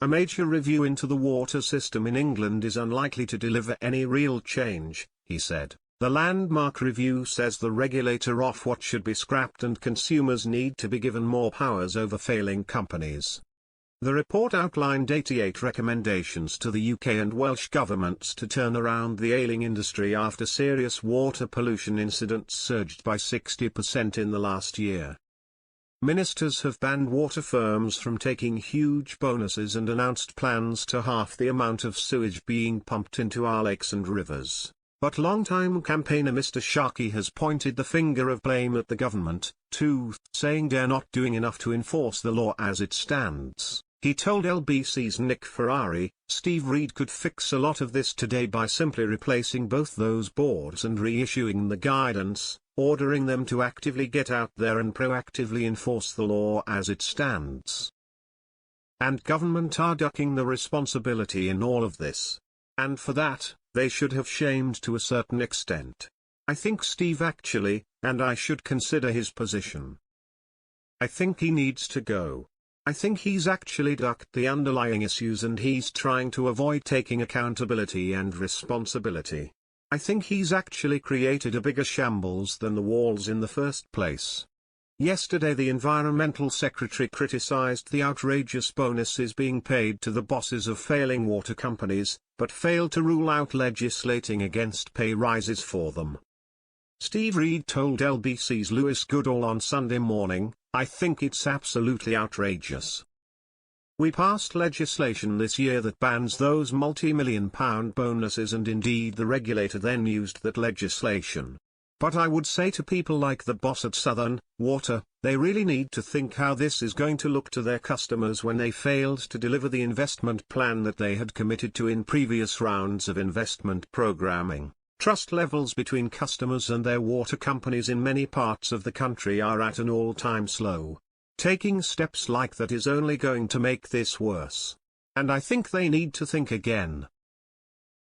A major review into the water system in England is unlikely to deliver any real change, he said. The landmark review says the regulator of what should be scrapped and consumers need to be given more powers over failing companies. The report outlined 88 recommendations to the UK and Welsh governments to turn around the ailing industry after serious water pollution incidents surged by 60% in the last year. Ministers have banned water firms from taking huge bonuses and announced plans to halve the amount of sewage being pumped into our lakes and rivers. But long-time campaigner Mr. Sharkey has pointed the finger of blame at the government, too, saying they're not doing enough to enforce the law as it stands. He told LBC's Nick Ferrari, Steve Reed could fix a lot of this today by simply replacing both those boards and reissuing the guidance, ordering them to actively get out there and proactively enforce the law as it stands. And government are ducking the responsibility in all of this. And for that, they should have shamed to a certain extent. I think Steve actually, and I should consider his position. I think he needs to go. I think he's actually ducked the underlying issues and he's trying to avoid taking accountability and responsibility. I think he's actually created a bigger shambles than the walls in the first place. Yesterday the Environmental Secretary criticized the outrageous bonuses being paid to the bosses of failing water companies, but failed to rule out legislating against pay rises for them. Steve Reed told LBC's Lewis Goodall on Sunday morning, I think it's absolutely outrageous. We passed legislation this year that bans those multi-million-pound bonuses and indeed the regulator then used that legislation. But I would say to people like the boss at Southern Water, they really need to think how this is going to look to their customers when they failed to deliver the investment plan that they had committed to in previous rounds of investment programming. Trust levels between customers and their water companies in many parts of the country are at an all-time low. Taking steps like that is only going to make this worse. And I think they need to think again.